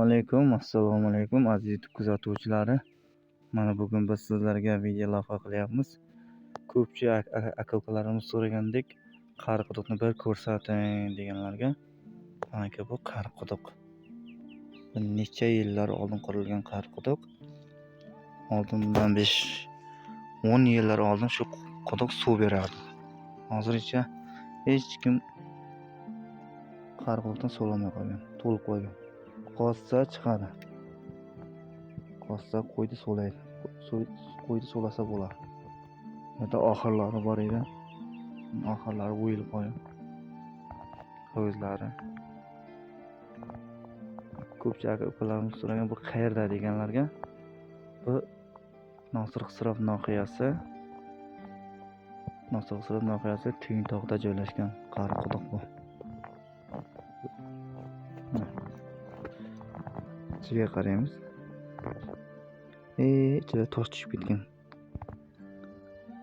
Assalomu alaykum aziz YouTube kuzatuvchilari. Mana bugun biz sizlarga video lavha qilyapmiz. Ko'pchilik aka-ukalarimiz so'ragandek, qariquduqni bir ko'rsating deganlarga. Mana bu qariquduq. Necha yillar oldin qurilgan qariquduq. Oldindan 5-10 yillar oldin shu quduq suv berardi. Hozircha hech kim qariquduqdan so'ramay qolgan, to'lib qo'ygan. Qozsa chiqadi. Qozsa qo'ydi so'laydi. Qo'ydi so'lasa bo'ladi. Burada oxirlari bor edi. Oxirlari o'yilib qolgan. Hovuzlari. Ko'pchilik aka-ukalarimiz so'ragan bu qayerda deganlarga, bu Nosir Xisrov noqiyasi. Nosir Xisrov noqiyasi Tengtog'da joylashgan qariquduq bu. Ichiga qaraymiz. Ichida tosh tushib ketgan.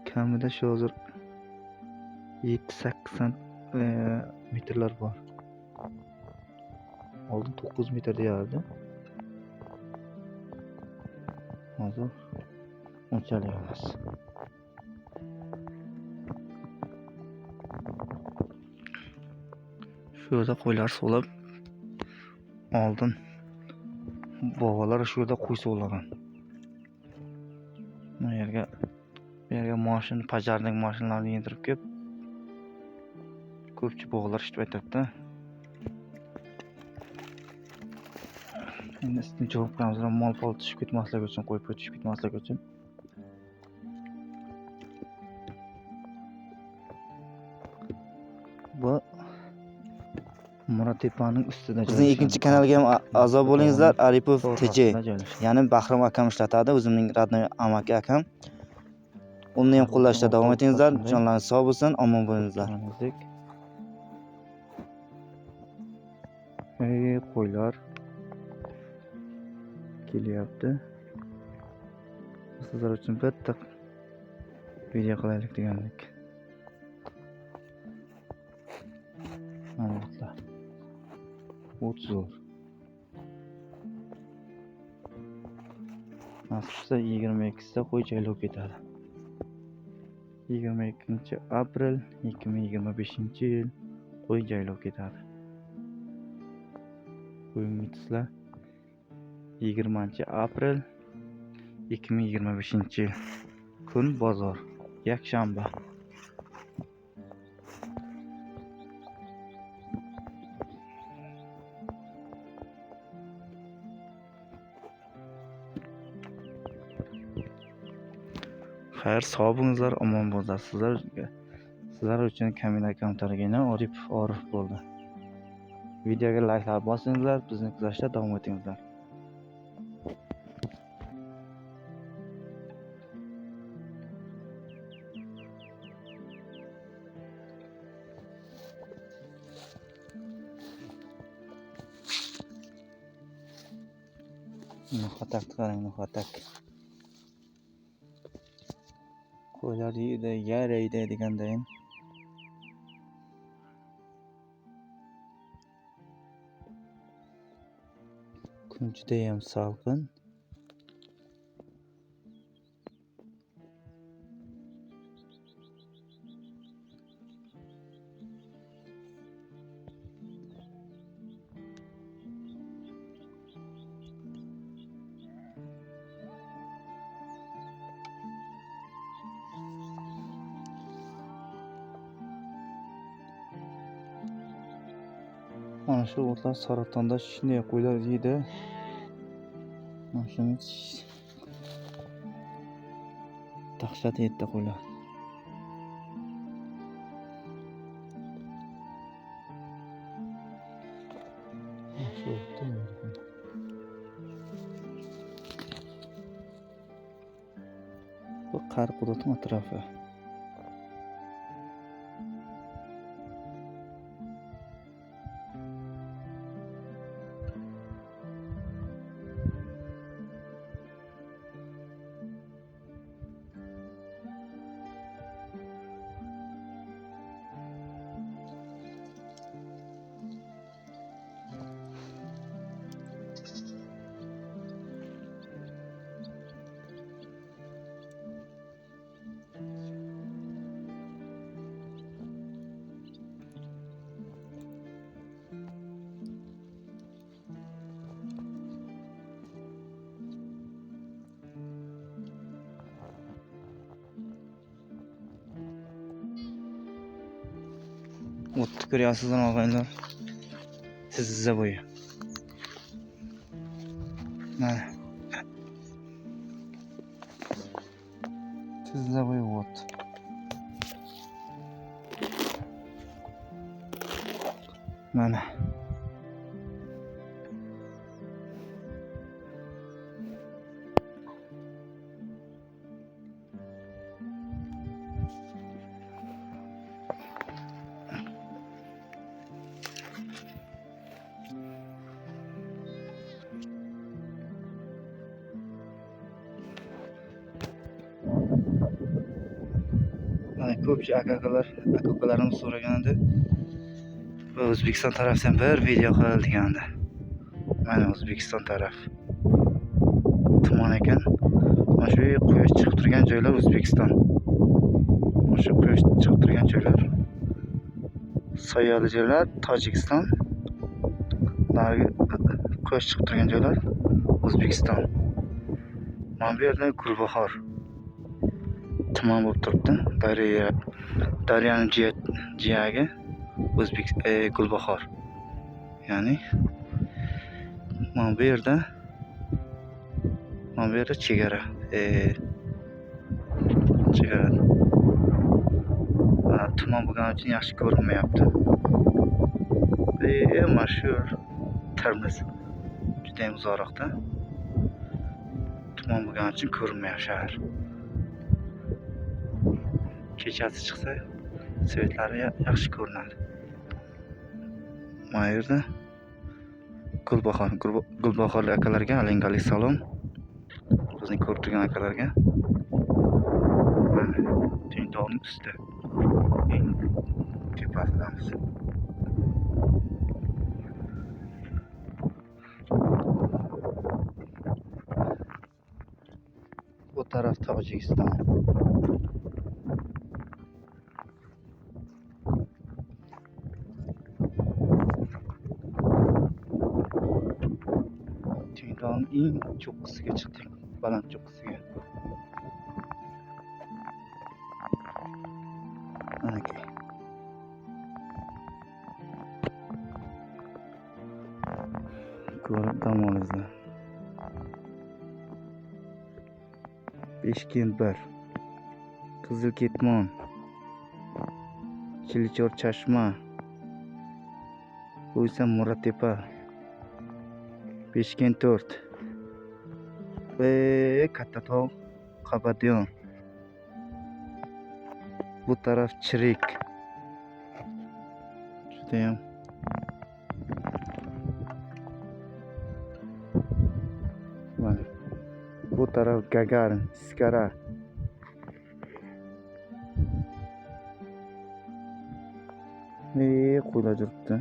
Kamida shu hozir 7-8 metrlar bor. Oldin 9 metr deyardi. Hozir unchalik emas. Shu yerda qo'ylar so'lab, oldin bobolar shu yerda qo'y so'lagan. Bu yerga mashina, pajarnik mashinalarini yentirib kelib, ko'pchi bobolar ishlab aytadi-da. Endi sizni javob qilamiz, mol-pol tushib ketmasligi uchun, qo'y-poy tushib ketmasligi uchun. Bu Murattepaning ustida. Bizning ikkinchi kanalga ham a'zo bo'lingizlar. Aripov TJ. Ya'ni Bahrom akam ishlatadi, o'zimning radnoy amaki akam. Uni ham qo'llashda davom etingizlar. Jonlaringiz sog' bo'lsin, omon bo'lingizlar. Qo'ylar kelyapti. Sizlar uchun bitta video qilaylik degandik. Mana bular. O't zo'r. Nasibsa 22sida qo'y jaylab ketadi. 22-aprel 2025-yil qo'y jaylab ketadi. Qo'yingizlar 20-aprel 2025-yil kun bozor, yakshanba. Xayr, sog' bo'lingizlar, omon bo'lingizlar. Sizlar uchun Kamil akam targina Orif bo'ldi. Videoga like'lar bosingizlar, bizni kuzatishda davom etingizlar. No'xatakni qarang, no'xatak. Qo'ylar yeydi, yaraydi degandayin. Kun juda ham salqin. Mana shu o'tlar Saratonda shunday qo'ylar yeydi. Mana shuni dahshat yeydi qo'ylar. Bu qariquduqning atrofi. O'tni ko'ryapsizlar og'aylar. Tizza bo'yi. Mana. Tizza bo'yi o't. Mana. Ko'pchilik aka-ukalarimiz so'raganda O'zbekiston tarafdan bir video qil deganda. Mana O'zbekiston taraf. Tuman ekan. Mana shu quyosh chiqib turgan joylar O'zbekiston. Mana shu quyosh chiqib turgan joylar soyali joylar Tojikiston. Narigi quyosh chiqib turgan joylar O'zbekiston. Mana bu yerda Gulbahor tuman bo'lib turibdi. Daryoning jiyagi Gulbahor. Ya'ni mana bu yerda chegara. Chegara. Tuman bo'lgani uchun yaxshi ko'rinmayapti. Mana shu Termiz juda ham uzoqda. Tuman bo'lgani uchun ko'rinmayapti shahar. Kechasi chiqsa svetlari yaxshi ko'rinadi. Mana yerda Gulbahorlik akalarga alangali salom. Bizni ko'rib turgan akalarga. Mana Tengtog'ning usti. Eng tepasidamiz. Bu taraf Tojikiston. Tengtog'ning eng cho'qqisiga chiqdik. Baland cho'qqisiga. Manaki. Ko'rib dam olinglar. Beshkent 1, Qizilketmon, Chilichor Chashma, bu esa Muratepa, Beshkent 4 va Kattatog' Qabadyon. Bu taraf Chirik. Judayam mana bu taraf Gagarin, Iskara. Qo'ylar turibdi.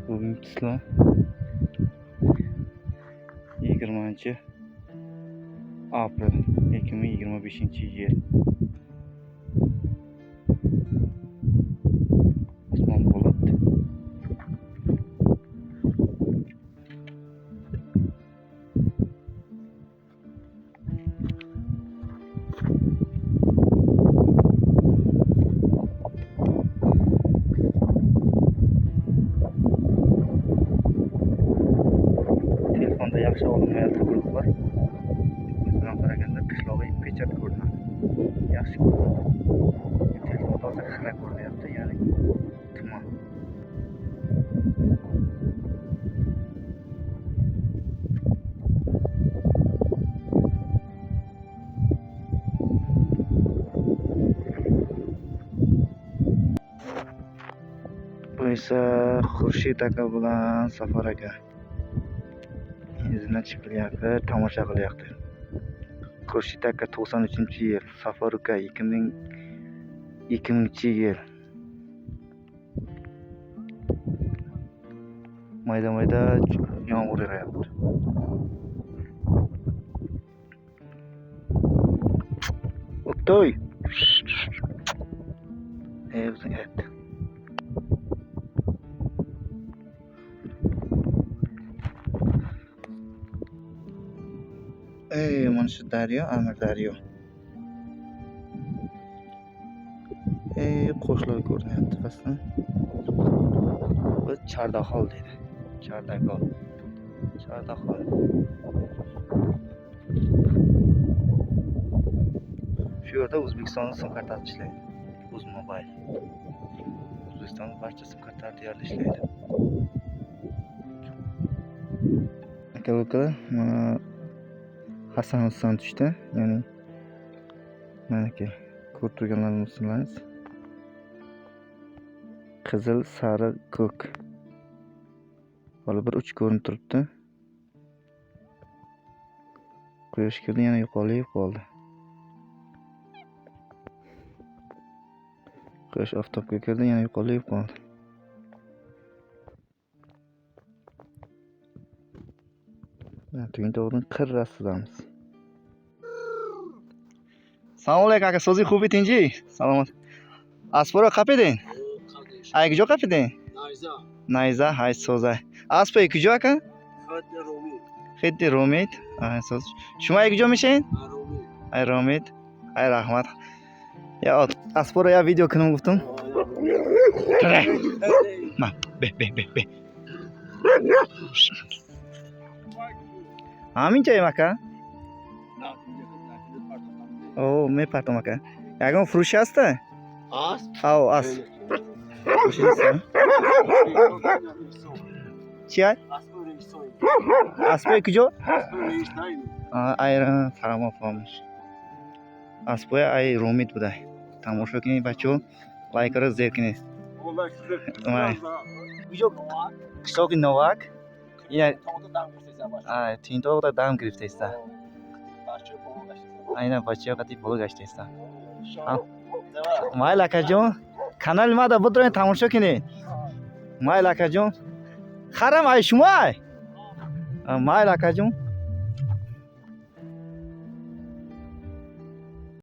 Bugun sizlar 20-aprel 2025-yil. Osmon bulut. Telefonda yaxshi olinmayapti guruhlar. Bilan qaraganda qishlog'i pechat ko'rinadi. Yaxshi ko'rinadi. Telefonda hozir xira ko'rinyapti, ya'ni tuman. Bu esa Xurshid aka bilan Safar aka. Izini chiqilyapti, tomosha qilyapti. Xurshid aka 93-yil, Safar aka 2000-yil. Mayda yomg'ir yog'yapti. O'ttoy. O'zing ayt. Mana shu daryo, Amir daryo. toshlar ko'rinyapti pastdan. Bu Chardahol deydi. Chardahol. Chardahol. Shu yerda O'zbekistonning sim kartasi ishlaydi. Uzmobile. O'zbekistonning barcha sim kartalari deyarli ishlaydi. Aka-ukalar, mana Hasan Husan tushdi. Ya'ni mana aka ko'rib turganlaringiz qizil, sariq, ko'k. Hali bir uch ko'rinib turibdi. Quyosh kirdi, yana yo'qolib qoldi. Quyosh oftobga kirdi, yana yo'qolib qoldi. Tug'in qirrasidamiz. Assalomu alaykum aka, so'zingiz خوبی tinchi? Salomat. Aspora qapedin? Ay kujо qapedin? Nayza, hay so'zay. Aspa kujо aka? Xeddi Romit. Ay so'z. Shuma kujо mishin? Ay Romit. Ay rahmat. Ya Aspora ya video kunum guftum. Ma, be. Amincha aka? Oh, me partom aka. Yagam frush hasta? Au, as. Chiay? Aspa kujо? Ayran faramo farmosh. Aspa ay Romit buday. Tamosha kining bacho. Like karo zeb kining. Kujо? Qishloq Novak. Ya tintoqda dam giriftaysan. Aynan bachcha qatib bo'lib gashtaysan. Mayli akajon, kanal nimada budroy tomosha qiling. Mayli akajon. Haram ay shumay. Mayli akajon.